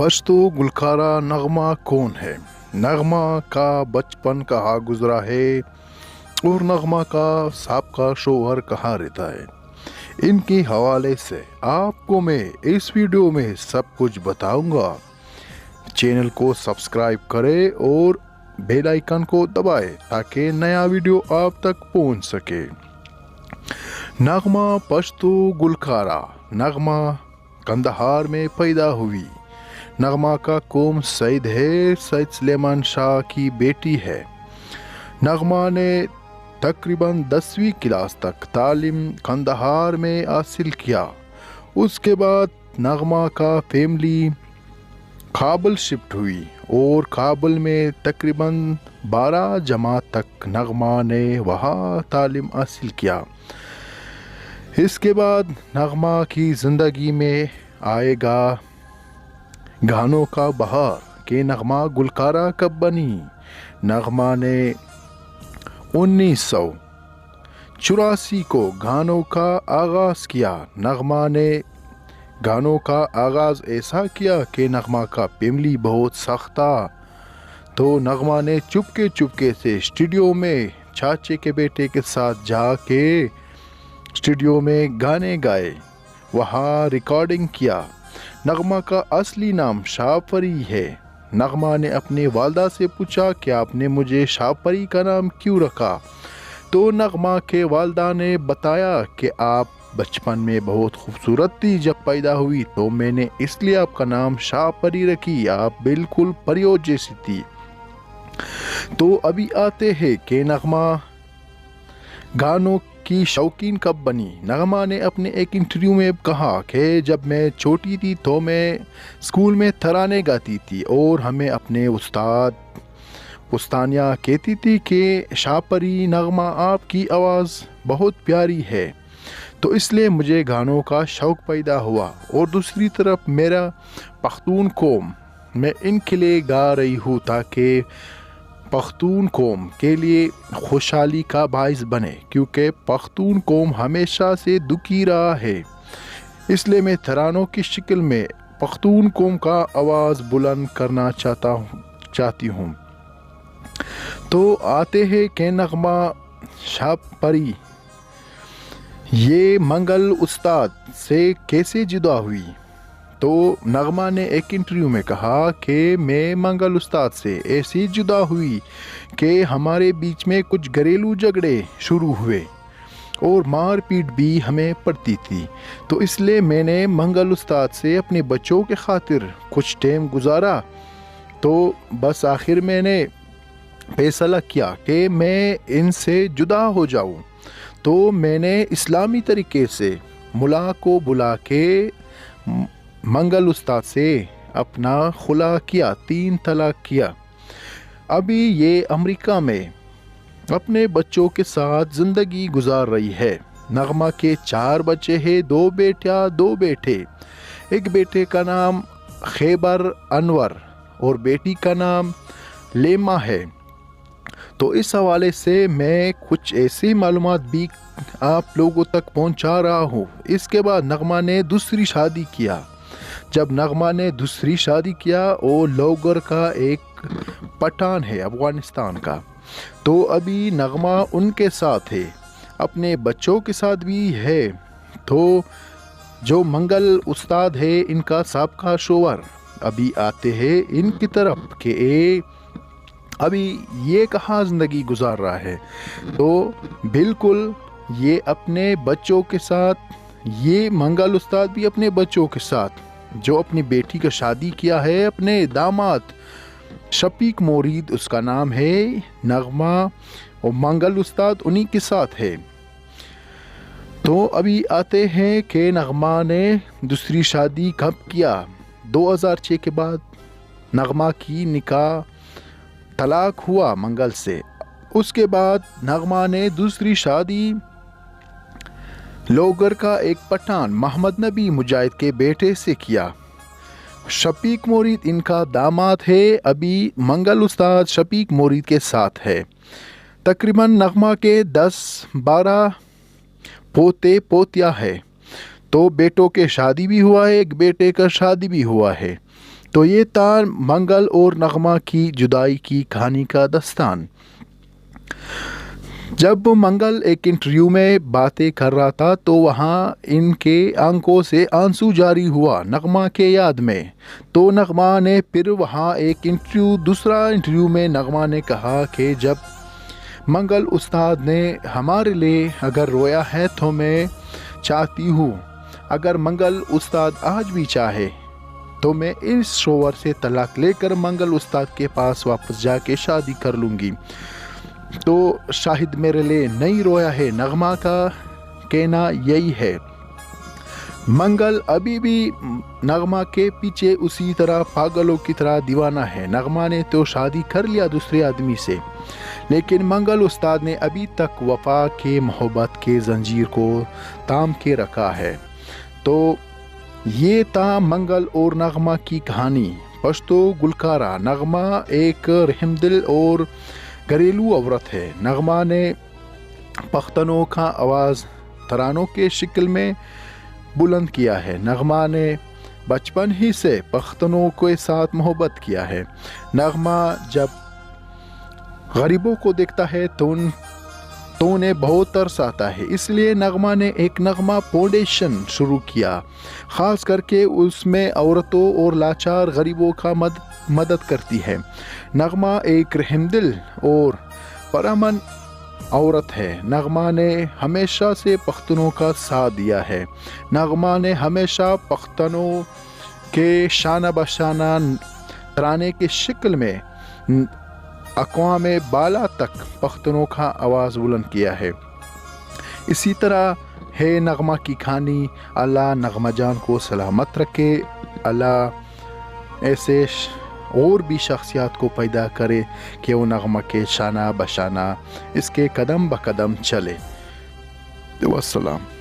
पश्तो गुलकारा नगमा कौन है? नगमा का बचपन कहाँ गुजरा है और नगमा का साबका शोहर कहाँ रहता है, इनके हवाले से आपको मैं इस वीडियो में सब कुछ बताऊंगा। चैनल को सब्सक्राइब करें और बेल आइकन को दबाएं ताकि नया वीडियो आप तक पहुंच सके। नगमा पश्तो गुलकारा। नगमा कंदहार में पैदा हुई। नगमा का कौम सईद है, सईद सुलेमान शाह की बेटी है। नगमा ने तकरीबन 10वीं क्लास तक तालीम कंदहार में हासिल किया। उसके बाद नगमा का फैमिली काबुल शिफ्ट हुई और काबुल में तकरीबन 12 जमात तक नगमा ने वहाँ तालीम हासिल किया। इसके बाद नगमा की ज़िंदगी में आएगा गानों का बहार कि नगमा गुलकारा कब बनी। नगमा ने 1984 को गानों का आगाज़ किया। नगमा ने गानों का आगाज़ ऐसा किया कि नगमा का फैमिली बहुत सख्त था, तो नगमा ने चुपके से स्टूडियो में चाचे के बेटे के साथ जाके स्टूडियो में गाने गाए, वहाँ रिकॉर्डिंग किया। नगमा का असली नाम शाहपरी है। नगमा ने अपने वालदा से पूछा कि आपने मुझे शाहपरी का नाम क्यों रखा, तो नगमा के वालदा ने बताया कि आप बचपन में बहुत खूबसूरत थी, जब पैदा हुई तो मैंने इसलिए आपका नाम शाहपरी रखी, आप बिल्कुल परियों जैसी थी। तो अभी आते हैं कि नगमा गानों की शौकीन कब बनी। नगमा ने अपने एक इंटरव्यू में कहा कि जब मैं छोटी थी तो मैं स्कूल में तराने गाती थी और हमें अपने उस्तानिया कहती थी कि शाहपरी नगमा आपकी आवाज़ बहुत प्यारी है, तो इसलिए मुझे गानों का शौक़ पैदा हुआ। और दूसरी तरफ मेरा पख्तून कौम, मैं इनके लिए गा रही हूँ ताकि पख्तून कौम के लिए खुशहाली का बाइस बने, क्योंकि पख्तून कौम हमेशा से दुखी रहा है। इसलिए मैं तरानों की शक्ल में पख्तून कौम का आवाज़ बुलंद करना चाहती हूँ। तो आते हैं कि नगमा शाहपरी ये मंगल उस्ताद से कैसे जुदा हुई। तो नगमा ने एक इंटरव्यू में कहा कि मैं मंगल उस्ताद से ऐसी जुदा हुई कि हमारे बीच में कुछ घरेलू झगड़े शुरू हुए और मार पीट भी हमें पड़ती थी, तो इसलिए मैंने मंगल उस्ताद से अपने बच्चों के खातिर कुछ टाइम गुजारा। तो बस आखिर मैंने फैसला किया कि मैं इनसे जुदा हो जाऊं। तो मैंने इस्लामी तरीके से मुला को बुला के मंगल उस्ताद से अपना खुला किया, 3 तलाक किया। अभी ये अमेरिका में अपने बच्चों के साथ ज़िंदगी गुजार रही है। नगमा के 4 बच्चे हैं, 2 बेटियां 2 बेटे। एक बेटे का नाम खैबर अनवर और बेटी का नाम लेमा है। तो इस हवाले से मैं कुछ ऐसी मालूमात भी आप लोगों तक पहुंचा रहा हूँ। इसके बाद नगमा ने दूसरी शादी किया। जब नगमा ने दूसरी शादी किया, वो लोगर का एक पठान है अफगानिस्तान का, तो अभी नगमा उनके साथ है, अपने बच्चों के साथ भी है। तो जो मंगल उस्ताद है इनका साबका शोहर, अभी आते हैं इनकी तरफ कि अभी ये कहाँ ज़िंदगी गुजार रहा है। तो बिल्कुल ये अपने बच्चों के साथ, ये मंगल उस्ताद भी अपने बच्चों के साथ, जो अपनी बेटी का शादी किया है अपने दामाद शफीक मोरीद, उसका नाम है, नगमा और मंगल उस्ताद उन्हीं के साथ है। तो अभी आते हैं कि नगमा ने दूसरी शादी कब किया। 2006 के बाद नगमा की निकाह तलाक हुआ मंगल से। उसके बाद नगमा ने दूसरी शादी लोगर का एक पठान मोहम्मद नबी मुजाहिद के बेटे से किया। शफीक मोरीद इनका दामाद है। अभी मंगल उस्ताद शफीक मोरीद के साथ है। तकरीबन नगमा के 10-12 पोते पोतियाँ है। तो बेटों के शादी भी हुआ है, एक बेटे का शादी भी हुआ है। تو یہ تھا منگل اور نغمہ کی جدائی کی کہانی کا داستان۔ جب منگل ایک انٹرویو میں باتیں کر رہا تھا تو وہاں ان کے آنکھوں سے آنسو جاری ہوا نغمہ کے یاد میں۔ تو نغمہ نے پھر وہاں دوسرا انٹرویو میں نغمہ نے کہا کہ جب منگل استاد نے ہمارے لیے اگر رویا ہے تو میں چاہتی ہوں اگر منگل استاد آج بھی چاہے تو میں اس شوہر سے طلاق لے کر منگل استاد کے پاس واپس جا کے شادی کر لوں گی۔ تو شاہد میرے لیے نہیں رویا ہے، نغمہ کا کہنا یہی ہے۔ منگل ابھی بھی نغمہ کے پیچھے اسی طرح پاگلوں کی طرح دیوانہ ہے۔ نغمہ نے تو شادی کر لیا دوسرے آدمی سے، لیکن منگل استاد نے ابھی تک وفا کے محبت کے زنجیر کو تام کے رکھا ہے۔ تو یہ تھا منگل اور نغمہ کی کہانی۔ پشتو گلکارہ نغمہ ایک رحم دل اور گھریلو عورت ہے۔ نغمہ نے پختونوں کا آواز ترانوں کے شکل میں بلند کیا ہے۔ نغمہ نے بچپن ہی سے پختونوں کے ساتھ محبت کیا ہے۔ نغمہ جب غریبوں کو دیکھتا ہے تو انہیں بہت ترس آتا ہے، اس لیے نغمہ نے ایک نغمہ فاؤنڈیشن شروع کیا، خاص کر کے اس میں عورتوں اور لاچار غریبوں کا مدد کرتی ہے۔ نغمہ ایک رحم دل اور پرامن عورت ہے۔ نغمہ نے ہمیشہ سے پختونوں کا ساتھ دیا ہے۔ نغمہ نے ہمیشہ پختونوں کے شانہ بشانہ ترانے کے شکل میں اقوام بالا تک پختونوں کا آواز بلند کیا ہے۔ اسی طرح ہے نغمہ کی کہانی۔ اللہ نغمہ جان کو سلامت رکھے، اللہ ایسے اور بھی شخصیات کو پیدا کرے کہ وہ نغمہ کے شانہ بشانہ اس کے قدم بقدم چلے۔ والسلام۔